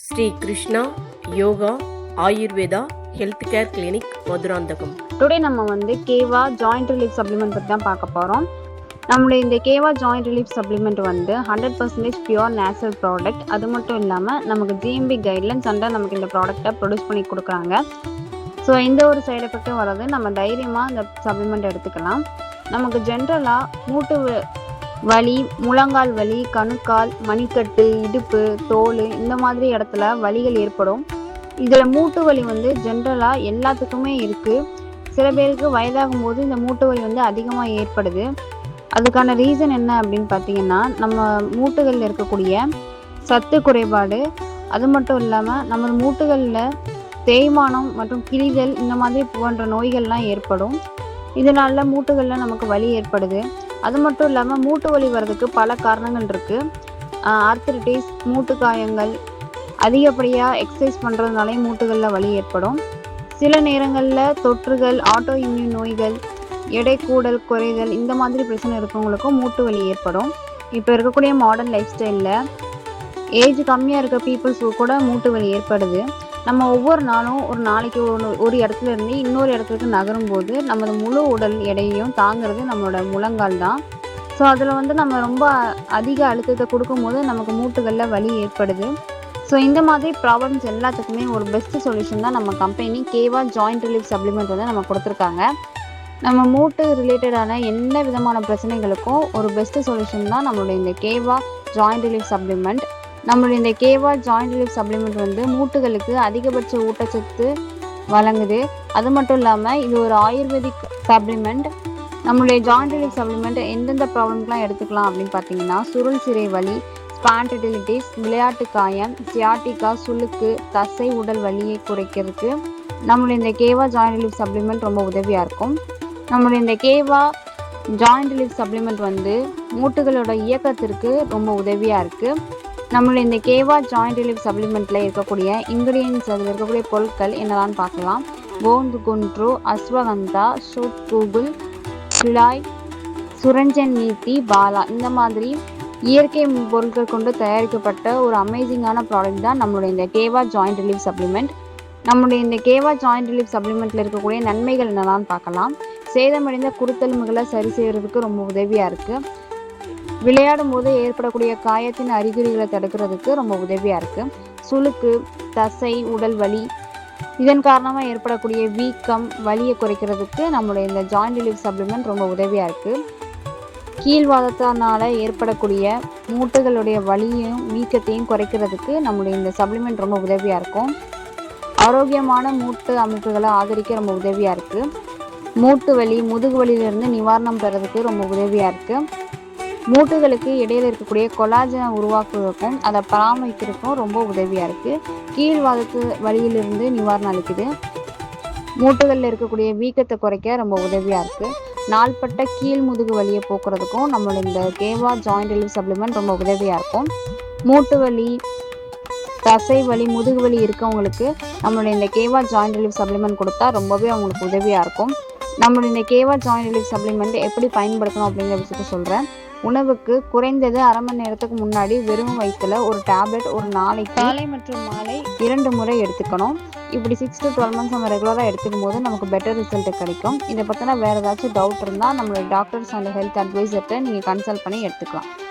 Sri Krishna yoga Ayurveda health care clinic Madurantakam. Today நம்ம கேவா joint relief supplement பற்றி தான் பார்க்க போகிறோம். நம்மளுடைய இந்த Keva joint relief supplement 100% pure natural product. அது மட்டும் இல்லாமல் நமக்கு ஜிஎம்பி கைட்லைன்ஸ் அண்டர் நமக்கு இந்த ப்ராடக்டை ப்ரொடியூஸ் பண்ணி கொடுக்குறாங்க. ஸோ எந்த ஒரு சைடு எஃபெக்டும் வராது. நம்ம தைரியமாக இந்த சப்ளிமெண்ட் எடுத்துக்கலாம். நமக்கு ஜென்ரலாக மூட்டு வலி, முழங்கால் வலி, கணுக்கால், மணிக்கட்டு, இடுப்பு, தோல் இந்த மாதிரி இடத்துல வலிகள் ஏற்படும். இதில் மூட்டு வலி ஜென்ரலாக எல்லாத்துக்குமே இருக்குது. சில பேருக்கு வயதாகும் போது இந்த மூட்டு வலி அதிகமாக ஏற்படுது. அதுக்கான ரீசன் என்ன அப்படின்னு பார்த்தீங்கன்னா, நம்ம மூட்டுகளில் இருக்கக்கூடிய சத்து குறைபாடு, அது மட்டும் இல்லாமல் நமது மூட்டுகளில் தேய்மானம் மற்றும் கிழிதல் இந்த மாதிரி போன்ற நோய்கள்லாம் ஏற்படும். இதனால மூட்டுகளில் நமக்கு வலி ஏற்படுது. அது மட்டும் இல்லாமல் மூட்டு வலி வர்றதுக்கு பல காரணங்கள் இருக்குது. ஆர்த்ரிட்டிஸ், மூட்டு காயங்கள், அதிகப்படியாக எக்ஸசைஸ் பண்ணுறதுனாலே மூட்டுகளில் வலி ஏற்படும். சில நேரங்களில் தொற்றுகள், ஆட்டோ இம்யூன் நோய்கள், எடை கூடல் குறைதல் இந்த மாதிரி பிரச்சனை இருக்கவங்களுக்கும் மூட்டு வலி ஏற்படும். இப்போ இருக்கக்கூடிய மாடர்ன் லைஃப் ஸ்டைலில் ஏஜ் கம்மியாக இருக்க பீப்புள்ஸுக்கு கூட மூட்டு வலி ஏற்படுது. நம்ம ஒவ்வொரு நாளும் ஒரு நாளைக்கு ஒரு இடத்துல இருந்து இன்னொரு இடத்துக்கு நகரும் போது நமது முழு உடல் எடையையும் தாங்கிறது நம்மளோட முழங்கால் தான். ஸோ அதில் நம்ம ரொம்ப அதிக அழுத்தத்தை கொடுக்கும்போது நமக்கு மூட்டுகளில் வலி ஏற்படுது. ஸோ இந்த மாதிரி ப்ராப்ளம்ஸ் எல்லாத்துக்குமே ஒரு பெஸ்ட் சொல்யூஷன் தான் நம்ம கம்பெனி கேவா ஜாயிண்ட் ரிலீஃப் சப்ளிமெண்ட் நம்ம கொடுத்துருக்காங்க. நம்ம மூட்டு ரிலேட்டடான என்ன விதமான பிரச்சனைகளுக்கும் ஒரு பெஸ்ட் சொல்யூஷன் தான் நம்மளுடைய இந்த கேவா ஜாயிண்ட் ரிலீஃப் சப்ளிமெண்ட். நம்மளுடைய இந்த கேவா ஜாயிண்ட் ரிலீஃப் சப்ளிமெண்ட் மூட்டுகளுக்கு அதிகபட்ச ஊட்டச்சத்து வழங்குது. அது மட்டும் இல்லாமல் இது ஒரு ஆயுர்வேதிக் சப்ளிமெண்ட். நம்மளுடைய ஜாயிண்ட் ரிலீஃப் சப்ளிமெண்ட் எந்தெந்த ப்ராப்ளம்ஸ்லாம் எடுத்துக்கலாம் அப்படின்னு பார்த்தீங்கன்னா, சுருள் சிரை வலி, ஸ்பாண்டிடிலிட்டிஸ், விளையாட்டு காயம், சியாட்டிகா, சுளுக்கு, தசை உடல் வலியை குறைக்கிறதுக்கு நம்மளுடைய இந்த கேவா ஜாயிண்ட் ரிலீஃப் சப்ளிமெண்ட் ரொம்ப உதவியாக இருக்கும். நம்மளுடைய இந்த கேவா ஜாயிண்ட் ரிலீஃப் சப்ளிமெண்ட் மூட்டுகளோட இயக்கத்திற்கு ரொம்ப உதவியாக இருக்குது. நம்மளுடைய இந்த கேவா ஜாயிண்ட் ரிலீஃப் சப்ளிமெண்ட்டில் இருக்கக்கூடிய இன்க்ரீடியன்ஸ், அதில் இருக்கக்கூடிய பொருட்கள் என்னெல்லாம் பார்க்கலாம். கோந்து குன்ட்ரு, அஸ்வகந்தா, ஷூட் கூகுள், கிளாய், சுரஞ்சன் நீத்தி, பாலா இந்த மாதிரி இயற்கை பொருட்கள் கொண்டு தயாரிக்கப்பட்ட ஒரு அமேசிங்கான ப்ராடக்ட் தான் நம்மளுடைய இந்த கேவா ஜாயிண்ட் ரிலீஃப் சப்ளிமெண்ட். நம்முடைய இந்த கேவா ஜாயிண்ட் ரிலீஃப் சப்ளிமெண்ட்டில் இருக்கக்கூடிய நன்மைகள் என்னெல்லாம் பார்க்கலாம். சேதமடைந்த குருத்தெலும்புகளை சரி செய்கிறதுக்கு ரொம்ப உதவியாக இருக்குது. விளையாடும் போது ஏற்படக்கூடிய காயத்தின் அறிகுறிகளை தடுக்கிறதுக்கு ரொம்ப உதவியாக இருக்குது. சுளுக்கு, தசை உடல் வலி இதன் காரணமாக ஏற்படக்கூடிய வீக்கம், வலியை குறைக்கிறதுக்கு நம்மளுடைய இந்த ஜாயிண்ட் ரிலீஃப் சப்ளிமெண்ட் ரொம்ப உதவியாக இருக்குது. கீழ்வாதத்தினால ஏற்படக்கூடிய மூட்டுகளுடைய வலியையும் வீக்கத்தையும் குறைக்கிறதுக்கு நம்மளுடைய இந்த சப்ளிமெண்ட் ரொம்ப உதவியாக இருக்கும். ஆரோக்கியமான மூட்டு அமைப்புகளை ஆதரிக்க ரொம்ப உதவியாக இருக்குது. மூட்டு வலி, முதுகு வலியிலிருந்து நிவாரணம் பெறதுக்கு ரொம்ப உதவியாக இருக்குது. மூட்டுகளுக்கு இடையில இருக்கக்கூடிய கொலாஜனை உருவாக்குவதற்கும் அதை பராமரிக்கிறதுக்கும் ரொம்ப உதவியாக இருக்குது. கீழ்வாதத்து வலியிலிருந்து நிவாரணம் அளிக்குது. மூட்டுகளில் இருக்கக்கூடிய வீக்கத்தை குறைக்க ரொம்ப உதவியாக இருக்குது. நாள்பட்ட கீழ் முதுகு வலியை போக்குறதுக்கும் நம்மளோட இந்த கேவா ஜாயிண்ட் ரிலீஃப் சப்ளிமெண்ட் ரொம்ப உதவியாக இருக்கும். மூட்டு வலி, தசை வலி, முதுகு வலி இருக்கவங்களுக்கு நம்மளுடைய இந்த கேவா ஜாயிண்ட் ரிலீஃப் சப்ளிமெண்ட் கொடுத்தா ரொம்பவே அவங்களுக்கு உதவியாக இருக்கும். நம்மளுடைய இந்த கேவா ஜாயிண்ட் ரிலீஃப் சப்ளிமெண்ட் எப்படி பயன்படுத்தணும் அப்படிங்கிற விஷயத்த சொல்கிறேன். உணவுக்கு குறைந்தது அரை மணி நேரத்துக்கு முன்னாடி வெறும் வயிற்றுல ஒரு டேப்லெட் ஒரு நாளைக்கு காலை மற்றும் மாலை 2 முறை எடுத்துக்கணும். இப்படி 6 to 12 months நம்ம ரெகுலராக எடுத்துக்கும் போது நமக்கு பெட்டர் ரிசல்ட் கிடைக்கும். இதை பற்றின வேறு ஏதாச்சும் டவுட் இருந்தால் நம்மளோட டாக்டர்ஸ் அண்ட் ஹெல்த் அட்வைசர்கிட்ட நீங்கள் கன்சல்ட் பண்ணி எடுத்துக்கலாம்.